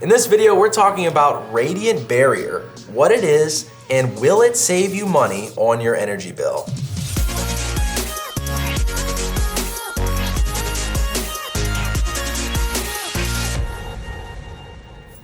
In this video, we're talking about radiant barrier, what it is, and will it save you money on your energy bill?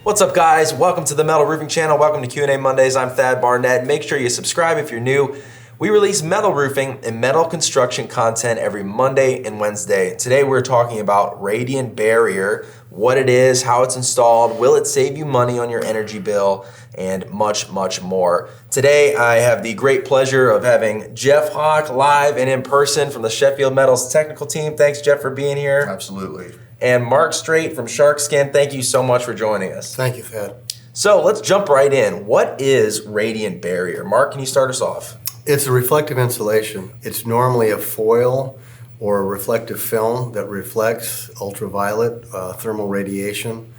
What's up, guys? Welcome to the Metal Roofing Channel. Welcome to Q&A Mondays. I'm Thad Barnette. Make sure you subscribe if you're new. We release metal roofing and metal construction content every Monday and Wednesday. Today we're talking about radiant barrier, what it is, how it's installed, will it save you money on your energy bill, and much, much more. Today I have the great pleasure of having Jeff Hock live and in person from the Sheffield Metals technical team. Thanks, Jeff, for being here. Absolutely. And Mark Strait from Sharkskin, thank you so much for joining us. Thank you, Thad. So let's jump right in. What is radiant barrier? Mark, can you start us off? It's a reflective insulation. It's normally a foil or a reflective film that reflects ultraviolet thermal radiation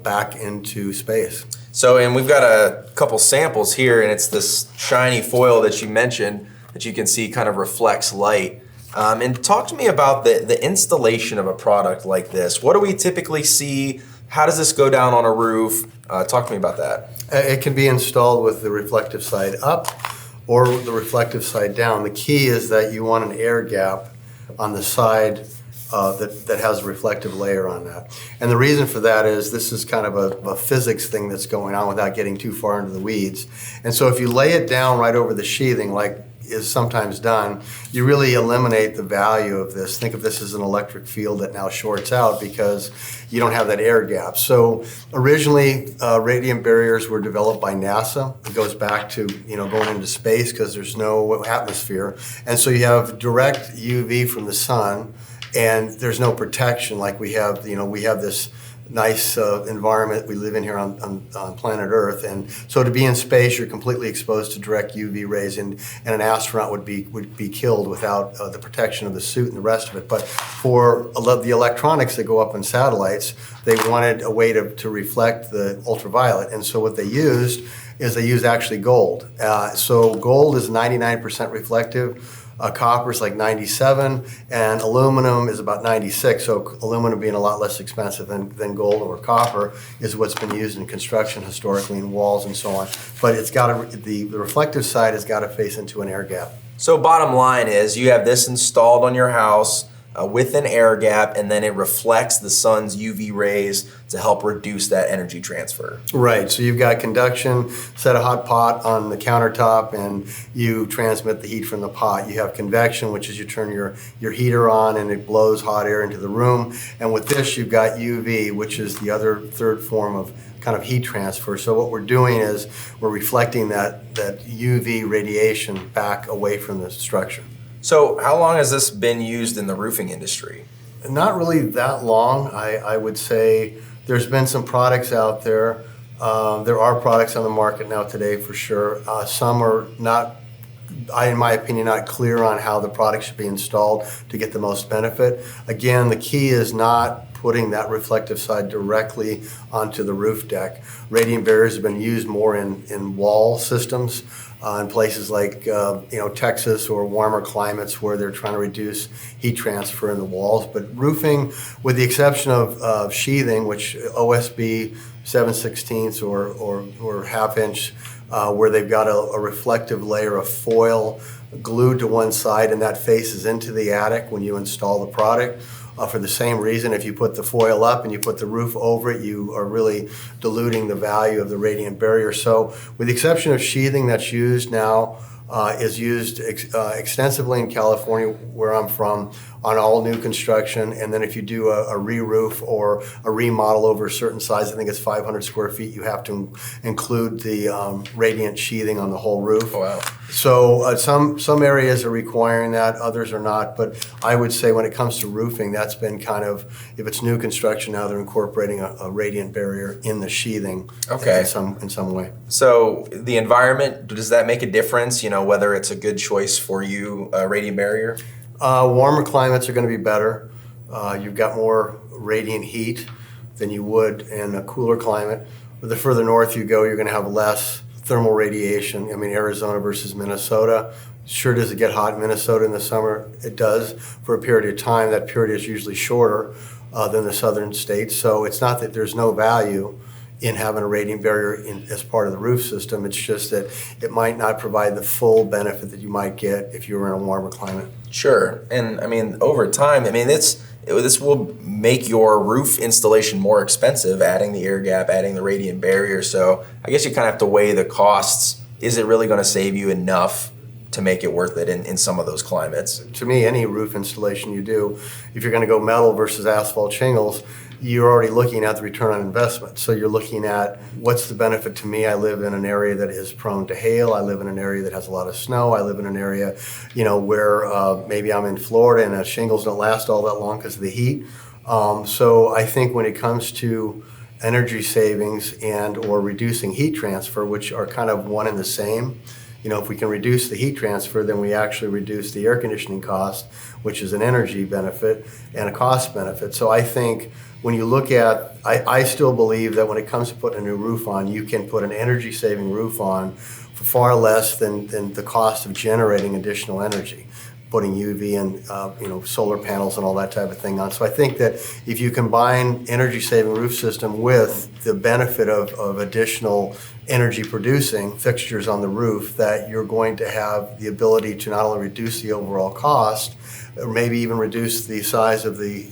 back into space. So, and we've got a couple samples here, and it's this shiny foil that you mentioned that you can see kind of reflects light. And talk to me about the installation of a product like this. What do we typically see? How does this go down on a roof? Talk to me about that. It can be installed with the reflective side up or the reflective side down. The key is that you want an air gap on the side that has a reflective layer on that. And the reason for that is this is kind of a physics thing that's going on without getting too far into the weeds. And so if you lay it down right over the sheathing, like is sometimes done, you really eliminate the value of this. Think of this as an electric field that now shorts out because you don't have that air gap. So originally, radiant barriers were developed by NASA. It goes back to going into space because there's no atmosphere, and so you have direct UV from the sun, and there's no protection like we have. We have this nice environment we live in here on planet Earth, and so to be in space, you're completely exposed to direct UV rays, and an astronaut would be killed without the protection of the suit and the rest of it. But for the electronics that go up in satellites, they wanted a way to reflect the ultraviolet, and so what they used actually gold. So gold is 99% reflective. Copper is like 97, and aluminum is about 96. So aluminum being a lot less expensive than gold or copper is what's been used in construction historically in walls and so on. But it's got the reflective side has got to face into an air gap. So bottom line is you have this installed on your house with an air gap, and then it reflects the sun's UV rays to help reduce that energy transfer. Right, so you've got conduction, set a hot pot on the countertop, and you transmit the heat from the pot. You have convection, which is you turn your heater on and it blows hot air into the room. And with this, you've got UV, which is the other third form of kind of heat transfer. So what we're doing is we're reflecting that UV radiation back away from the structure. So how long has this been used in the roofing industry? Not really that long. I would say there's been some products out there. There are products on the market now today for sure. Some are not, in my opinion, not clear on how the product should be installed to get the most benefit. Again, the key is not putting that reflective side directly onto the roof deck. Radiant barriers have been used more in wall systems. In places like Texas or warmer climates where they're trying to reduce heat transfer in the walls. But roofing, with the exception of sheathing, which OSB 7/16 or half-inch, where they've got a reflective layer of foil glued to one side, and that faces into the attic when you install the product. For the same reason, if you put the foil up and you put the roof over it, you are really diluting the value of the radiant barrier. So with the exception of sheathing that's used now, is used extensively in California, where I'm from, on all new construction. And then if you do a re-roof or a remodel over a certain size, I think it's 500 square feet, you have to include the radiant sheathing on the whole roof. Oh, wow. So some areas are requiring that, others are not. But I would say when it comes to roofing, that's been kind of, if it's new construction now, they're incorporating a radiant barrier in the sheathing. Okay. in some way. So the environment, does that make a difference, whether it's a good choice for you, radiant barrier? Warmer climates are going to be better. You've got more radiant heat than you would in a cooler climate. But the further north you go, you're going to have less thermal radiation. I mean, Arizona versus Minnesota. Sure does it get hot in Minnesota in the summer? It does for a period of time. That period is usually shorter than the southern states. So it's not that there's no value in having a radiant barrier as part of the roof system. It's just that it might not provide the full benefit that you might get if you were in a warmer climate. Sure. And I mean, over time, I mean, this will make your roof installation more expensive, adding the air gap, adding the radiant barrier. So I guess you kind of have to weigh the costs. Is it really going to save you enough to make it worth it in some of those climates? To me, any roof installation you do, if you're going to go metal versus asphalt shingles, you're already looking at the return on investment. So you're looking at what's the benefit to me. I live in an area that is prone to hail. I live in an area that has a lot of snow. I live in an area, where maybe I'm in Florida and shingles don't last all that long because of the heat. So I think when it comes to energy savings and or reducing heat transfer, which are kind of one and the same, if we can reduce the heat transfer, then we actually reduce the air conditioning cost, which is an energy benefit and a cost benefit. So I think when you look at, I still believe that when it comes to putting a new roof on, you can put an energy saving roof on for far less than the cost of generating additional energy, putting UV and solar panels and all that type of thing on. So I think that if you combine energy saving roof system with the benefit of additional energy producing fixtures on the roof, that you're going to have the ability to not only reduce the overall cost, or maybe even reduce the size of the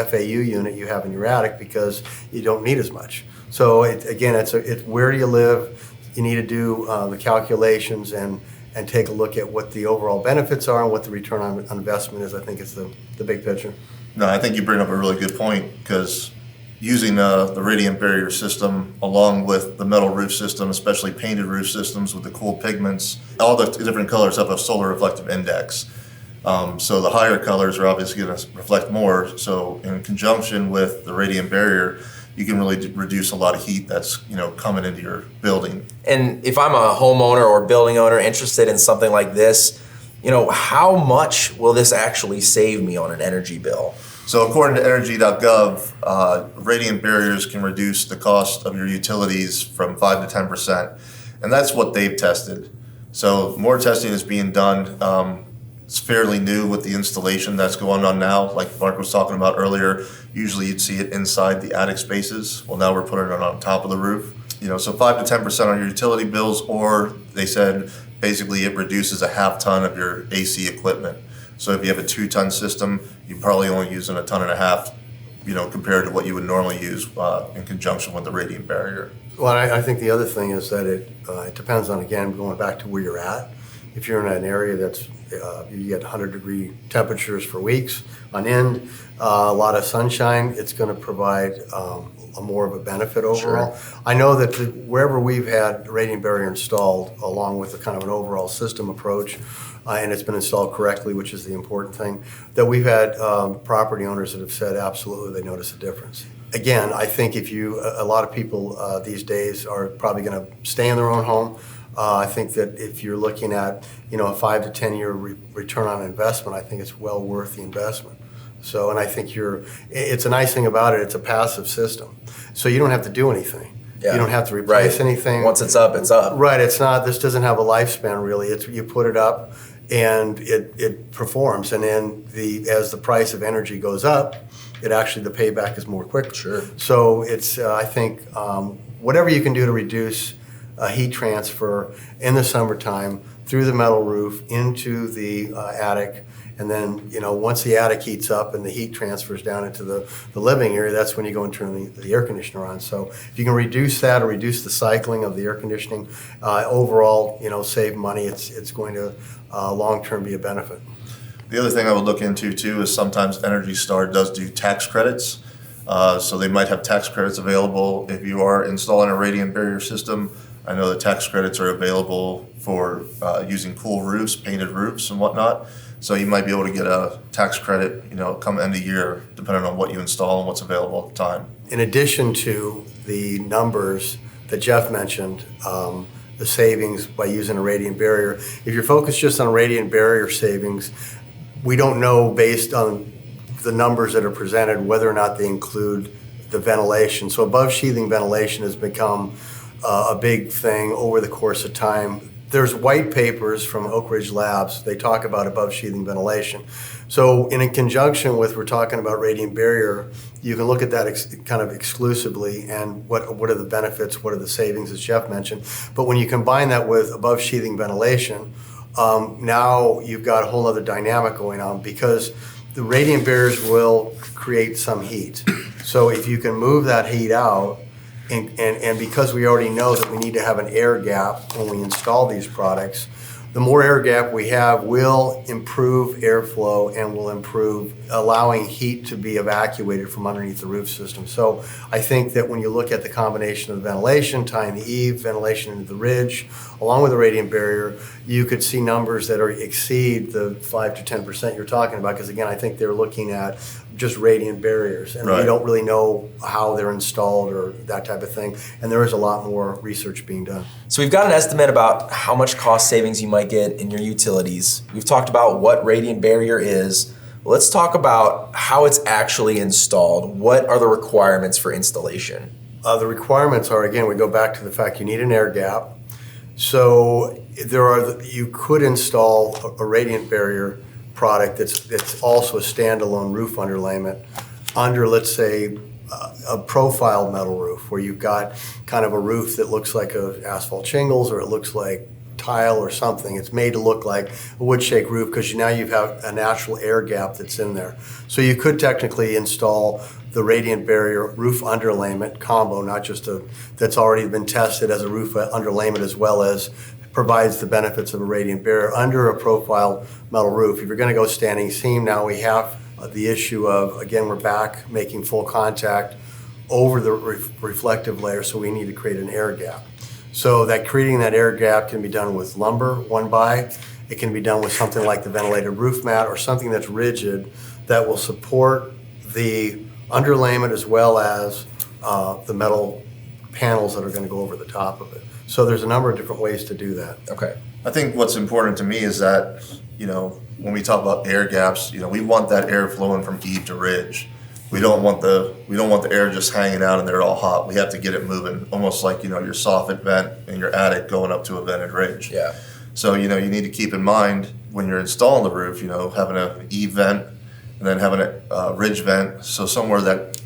FAU unit you have in your attic, because you don't need as much. So it's where do you live? You need to do the calculations and take a look at what the overall benefits are and what the return on investment is. I think it's the big picture. No, I think you bring up a really good point, because using the radiant barrier system along with the metal roof system, especially painted roof systems with the cool pigments, all the different colors have a solar reflective index. So the higher colors are obviously going to reflect more. So in conjunction with the radiant barrier, you can really reduce a lot of heat that's coming into your building. And if I'm a homeowner or building owner interested in something like this, how much will this actually save me on an energy bill? So according to energy.gov, radiant barriers can reduce the cost of your utilities from 5 to 10%. And that's what they've tested. So more testing is being done. It's fairly new with the installation that's going on now. Like Mark was talking about earlier, usually you'd see it inside the attic spaces. Well, now we're putting it on top of the roof. So 5 to 10% on your utility bills, or they said basically it reduces a half ton of your AC equipment. So if you have a 2-ton system, you're probably only using a ton and a half, compared to what you would normally use in conjunction with the radiant barrier. Well, I think the other thing is that it depends on, again, going back to where you're at. If you're in an area that's you get 100-degree temperatures for weeks on end, a lot of sunshine, it's going to provide a more of a benefit overall. Sure. I know that wherever we've had radiant barrier installed, along with a kind of an overall system approach, and it's been installed correctly, which is the important thing, that we've had property owners that have said absolutely they notice a difference. Again, I think a lot of people these days are probably going to stay in their own home. I think that if you're looking at a 5 to 10 year return on investment, I think it's well worth the investment. So, and I think it's a nice thing about it. It's a passive system, so you don't have to do anything. Yeah. You don't have to replace anything. Once it's up, it's up. Right. It's not. This doesn't have a lifespan really. You put it up, and it performs. And then as the price of energy goes up, the payback is more quick. Sure. So it's I think whatever you can do to reduce heat transfer in the summertime through the metal roof into the attic, and then once the attic heats up and the heat transfers down into the living area, that's when you go and turn the air conditioner on. So if you can reduce that or reduce the cycling of the air conditioning, overall save money. It's going to long term be a benefit. The other thing I would look into too is sometimes Energy Star does do tax credits. So they might have tax credits available if you are installing a radiant barrier system. I know the tax credits are available for using cool roofs, painted roofs and whatnot. So you might be able to get a tax credit, come end of year, depending on what you install and what's available at the time. In addition to the numbers that Jeff mentioned, the savings by using a radiant barrier, if you're focused just on radiant barrier savings, we don't know based on the numbers that are presented whether or not they include the ventilation. So above sheathing ventilation has become a big thing over the course of time there's white papers from Oak Ridge Labs. They talk about above sheathing ventilation. So in conjunction with, we're talking about radiant barrier, you can look at that kind of exclusively and what are the benefits, what are the savings, as Jeff mentioned. But when you combine that with above sheathing ventilation, now you've got a whole other dynamic going on, because the radiant barriers will create some heat. So if you can move that heat out, and because we already know that we need to have an air gap when we install these products, the more air gap we have will improve airflow and will improve allowing heat to be evacuated from underneath the roof system. So I think that when you look at the combination of the ventilation, tying the eave, ventilation into the ridge, along with the radiant barrier, you could see numbers that exceed the 5 to 10% you're talking about, because again, I think they're looking at just radiant barriers, and we don't really know how they're installed or that type of thing, and there is a lot more research being done. So we've got an estimate about how much cost savings you might get in your utilities. We've talked about what radiant barrier is. Let's talk about how it's actually installed. What are the requirements for installation? The requirements are, again, we go back to the fact you need an air gap. So you could install a radiant barrier product that's also a standalone roof underlayment under, let's say, a profile metal roof, where you've got kind of a roof that looks like asphalt shingles, or it looks like tile or something. It's made to look like a wood shake roof because now you have a natural air gap that's in there. So you could technically install the radiant barrier roof underlayment combo, not just that's already been tested as a roof underlayment, as well as provides the benefits of a radiant barrier under a profile metal roof. If you're going to go standing seam, now we have the issue of, again, we're back making full contact over the reflective layer, so we need to create an air gap. So that creating that air gap can be done with lumber, 1x. It can be done with something like the ventilated roof mat, or something that's rigid that will support the underlayment as well as the metal panels that are going to go over the top of it. So there's a number of different ways to do that. Okay. I think what's important to me is that, when we talk about air gaps, we want that air flowing from eave to ridge. We don't want the air just hanging out and they're all hot. We have to get it moving, almost like, your soffit vent in your attic going up to a vented ridge. Yeah. So, you need to keep in mind when you're installing the roof, having an eave vent and then having a ridge vent. So somewhere that,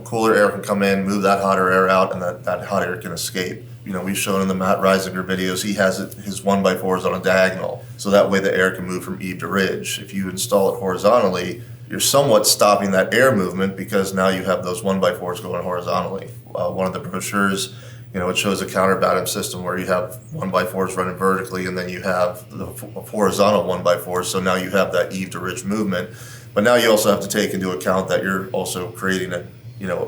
cooler air can come in, move that hotter air out, and that hot air can escape. We've shown in the Matt Reisinger videos, he has his 1x4s on a diagonal. So that way the air can move from eave to ridge. If you install it horizontally, you're somewhat stopping that air movement, because now you have those 1x4s going horizontally. One of the brochures, it shows a counterbatting system where you have 1x4s running vertically, and then you have the horizontal 1x4s. So now you have that eave to ridge movement. But now you also have to take into account that you're also creating a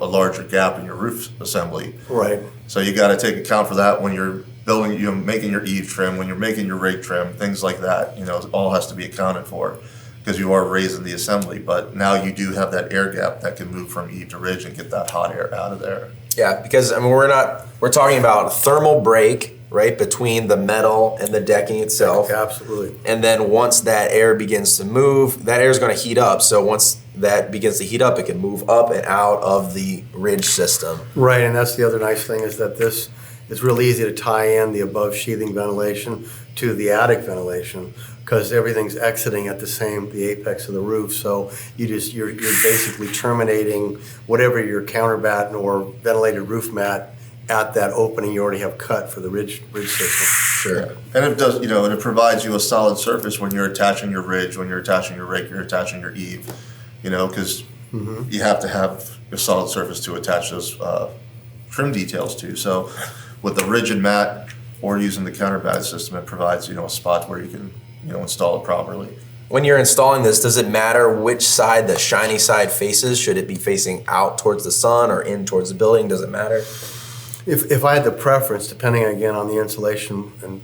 larger gap in your roof assembly. Right. So you got to take account for that when you're building, making your eave trim, when you're making your rake trim, things like that. It all has to be accounted for, because you are raising the assembly. But now you do have that air gap that can move from eave to ridge and get that hot air out of there. Yeah, because we're talking about thermal break, right, between the metal and the decking itself. Absolutely. And then once that air begins to move, that air is going to heat up. So once that begins to heat up, it can move up and out of the ridge system. Right, and that's the other nice thing, is that this is really easy to tie in the above sheathing ventilation to the attic ventilation, because everything's exiting at the apex of the roof. So you're basically terminating whatever your counterbatten or ventilated roof mat at that opening you already have cut for the ridge system. Sure. And it does, and it provides you a solid surface when you're attaching your ridge, when you're attaching your rake, you're attaching your eave, because you have to have a solid surface to attach those trim details to. So with the rigid mat or using the counterbatted system, it provides, a spot where you can, install it properly. When you're installing this, does it matter which side the shiny side faces? Should it be facing out towards the sun or in towards the building? Does it matter? If I had the preference, depending again on the insulation and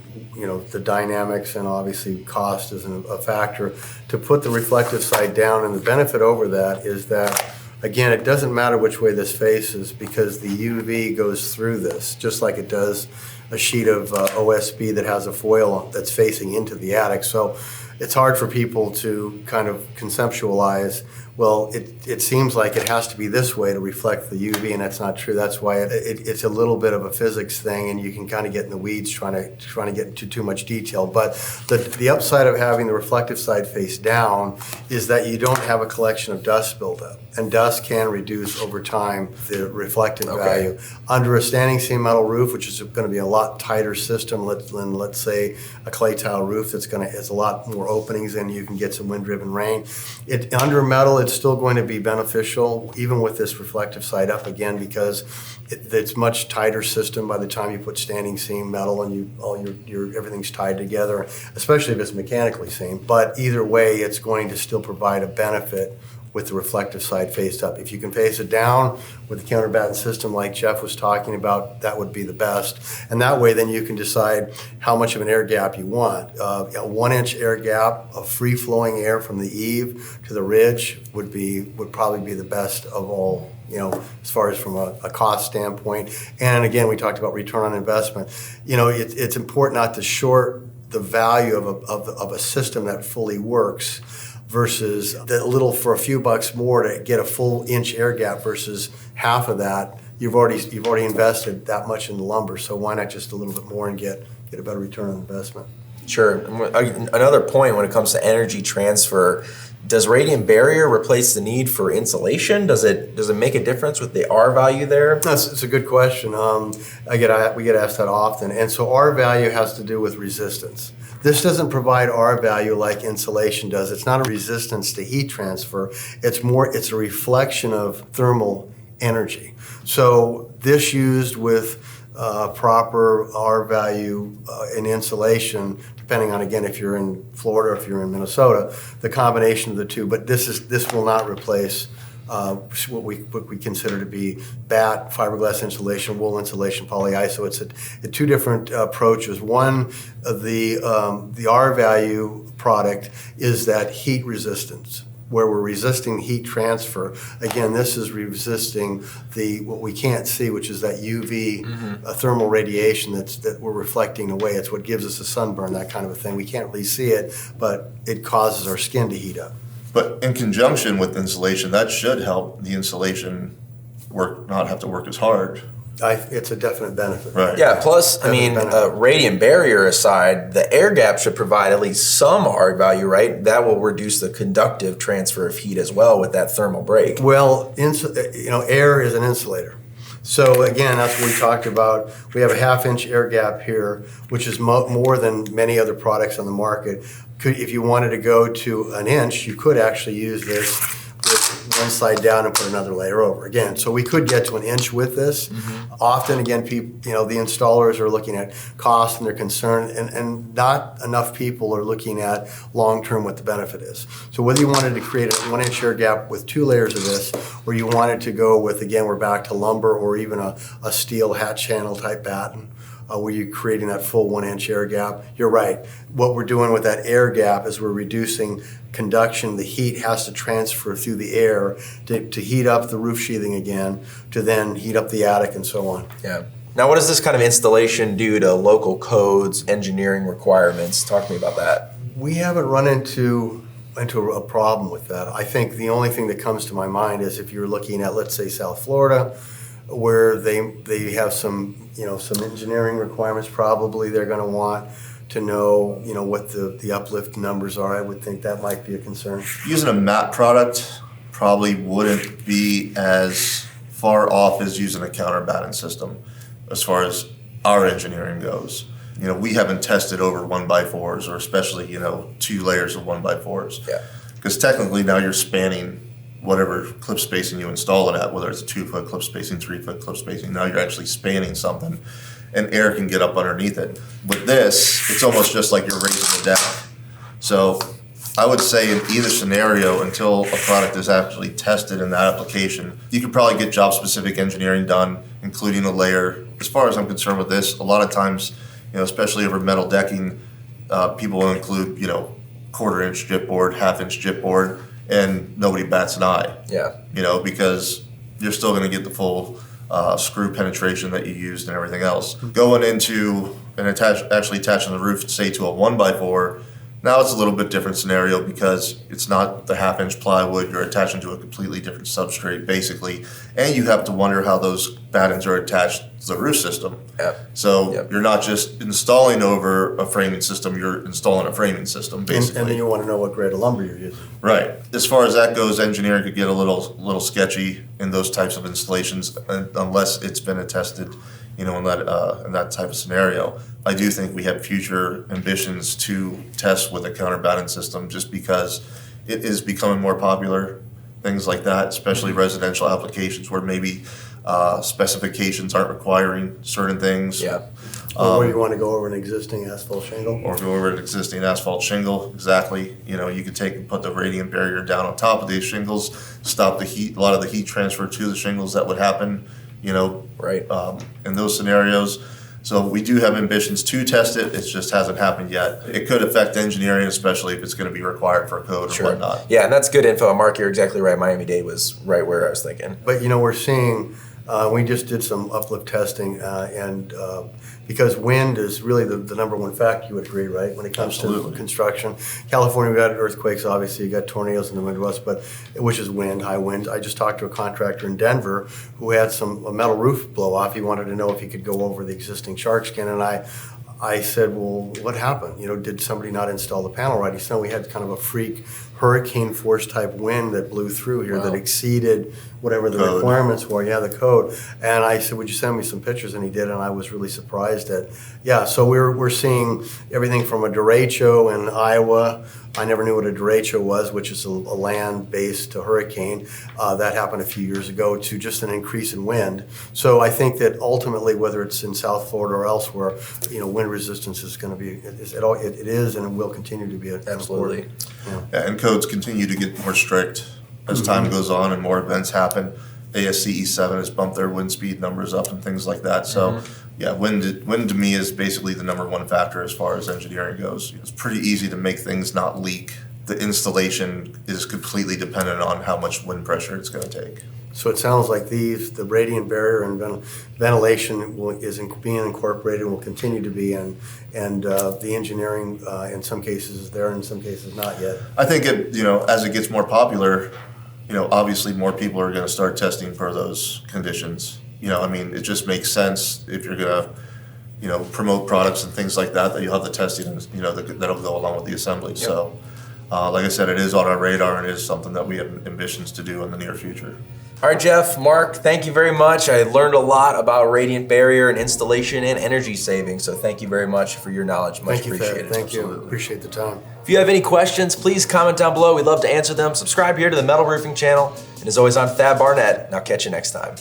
the dynamics, and obviously cost is a factor, to put the reflective side down, and the benefit over that is that, again, it doesn't matter which way this faces, because the UV goes through this, just like it does a sheet of OSB that has a foil that's facing into the attic. So it's hard for people to kind of conceptualize well, it seems like it has to be this way to reflect the UV, and that's not true. That's why it's a little bit of a physics thing, and you can kind of get in the weeds trying to get into too much detail. But the upside of having the reflective side face down is that you don't have a collection of dust buildup, and dust can reduce over time the reflective value. Under a standing seam metal roof, which is going to be a lot tighter system than, let's say, a clay tile roof that's has a lot more openings and you can get some wind-driven rain. Under metal, it's still going to be beneficial, even with this reflective side up again, because it's much tighter system by the time you put standing seam metal and everything's tied together, especially if it's mechanically seamed. But either way, it's going to still provide a benefit with the reflective side faced up. If you can face it down with the counterbatten system like Jeff was talking about, that would be the best. And that way then you can decide how much of an air gap you want. A 1-inch air gap of free-flowing air from the eave to the ridge would probably be the best of all, as far as from a cost standpoint. And again, we talked about return on investment. It's important not to short the value of a system that fully works versus for a few bucks more to get a full inch air gap versus half of that. You've already invested that much in the lumber, so why not just a little bit more and get a better return on investment? Sure. Another point when it comes to energy transfer, does radiant barrier replace the need for insulation? Does it make a difference with the R value there? It's a good question. We get asked that often, and so R value has to do with resistance. This doesn't provide R value like insulation does. It's not a resistance to heat transfer. It's a reflection of thermal energy. So this used with proper R value in insulation, depending on, again, if you're in Florida or if you're in Minnesota, the combination of the two. But this will not replace what we consider to be BAT, fiberglass insulation, wool insulation, polyiso. It's a two different approaches. One, the R value product is that heat resistance, where we're resisting heat transfer. Again, this is resisting what we can't see, which is that UV thermal radiation that we're reflecting away. It's what gives us a sunburn, that kind of a thing. We can't really see it, but it causes our skin to heat up. But in conjunction with insulation, that should help the insulation not have to work as hard. It's a definite benefit. Right. Yeah, plus, radiant barrier aside, the air gap should provide at least some R value, right? That will reduce the conductive transfer of heat as well with that thermal break. Well, air is an insulator. So again, that's what we talked about. We have a 1/2-inch air gap here, which is more than many other products on the market. If you wanted to go to an inch, you could actually use this with one side down and put another layer over. Again, so we could get to an inch with this. Often, again, the installers are looking at cost and they're concerned, and not enough people are looking at long-term what the benefit is. So whether you wanted to create a 1-inch air gap with 2 layers of this, or you wanted to go with, again, we're back to lumber or even a steel hat channel type batten, where you're creating that full 1-inch air gap, you're right. What we're doing with that air gap is we're reducing conduction. The heat has to transfer through the air to heat up the roof sheathing again, to then heat up the attic and so on. Yeah. Now, what does this kind of installation do to local codes, engineering requirements? Talk to me about that. We haven't run into a problem with that. I think the only thing that comes to my mind is if you're looking at, let's say, South Florida, where they have some engineering requirements. Probably they're going to want to know what the uplift numbers are. I would think that might be a concern. Using a matte product probably wouldn't be as far off as using a counterbatting system as far as our engineering goes. We haven't tested over 1x4s, or especially 2 layers of 1x4s. Yeah. Because technically now you're spanning whatever clip spacing you install it at, whether it's a 2-foot clip spacing, 3-foot clip spacing. Now you're actually spanning something, and air can get up underneath it. With this, it's almost just like you're raising it down. So I would say in either scenario, until a product is actually tested in that application, you could probably get job-specific engineering done, including a layer. As far as I'm concerned with this, a lot of times, especially over metal decking, people will include, 1/4-inch chipboard, 1/2-inch chipboard, and nobody bats an eye. Yeah. Because you're still going to get the full screw penetration that you used and everything else. Going into and actually attaching the roof, say, to a 1x4, Now it's a little bit different scenario because it's not the half-inch plywood. You're attaching to a completely different substrate, basically, and you have to wonder how those battens are attached to the roof system. Yep. So Yep. you're not just installing over a framing system, you're installing a framing system, basically. And then you want to know what grade of lumber you're using. Right. As far as that goes, engineering could get a little sketchy in those types of installations unless it's been attested, in that type of scenario. I do think we have future ambitions to test with a counterbatting system just because it is becoming more popular, things like that, especially residential applications where maybe specifications aren't requiring certain things. Yeah. Or where you want to go over an existing asphalt shingle. Or go over an existing asphalt shingle, exactly. You could take and put the radiant barrier down on top of these shingles, stop the heat, a lot of the heat transfer to the shingles that would happen, Right. in those scenarios. So we do have ambitions to test it. It just hasn't happened yet. It could affect engineering, especially if it's going to be required for code or whatnot. Yeah, and that's good info. Mark, you're exactly right. Miami-Dade was right where I was thinking. But we're seeing, we just did some uplift testing, and because wind is really the number one factor, you would agree, right? When it comes Absolutely. to construction. California, we got earthquakes, obviously, you got tornadoes in the Midwest, which is wind, high winds. I just talked to a contractor in Denver who had a metal roof blow off. He wanted to know if he could go over the existing Sharkskin, and I said, well, what happened? Did somebody not install the panel right? He said, no, we had kind of a freak hurricane force type wind that blew through here that exceeded whatever the requirements were. Yeah, the code. And I said, would you send me some pictures? And he did, and I was really surprised at, so we're seeing everything from a derecho in Iowa. I never knew what a derecho was, which is a land-based hurricane. That happened a few years ago, to just an increase in wind. So I think that ultimately, whether it's in South Florida or elsewhere, wind resistance is going to be, it is and it will continue to be Absolutely. important. Yeah, and codes continue to get more strict as time goes on and more events happen. ASCE 7 has bumped their wind speed numbers up and things like that. So, yeah, wind to me is basically the number one factor as far as engineering goes. It's pretty easy to make things not leak. The installation is completely dependent on how much wind pressure it's going to take. So it sounds like the radiant barrier and ventilation is being incorporated and will continue to be, and the engineering in some cases is there, in some cases not yet. I think as it gets more popular, obviously more people are going to start testing for those conditions. It just makes sense if you're going to, promote products and things like that you'll have the testing, that'll go along with the assembly. Yep. So, like I said, it is on our radar and it is something that we have ambitions to do in the near future. All right, Jeff, Mark, thank you very much. I learned a lot about radiant barrier and installation and energy saving, so thank you very much for your knowledge. Much appreciated. Thank you. Appreciate the time. If you have any questions, please comment down below. We'd love to answer them. Subscribe here to the Metal Roofing channel. And as always, I'm Thad Barnette, and I'll catch you next time.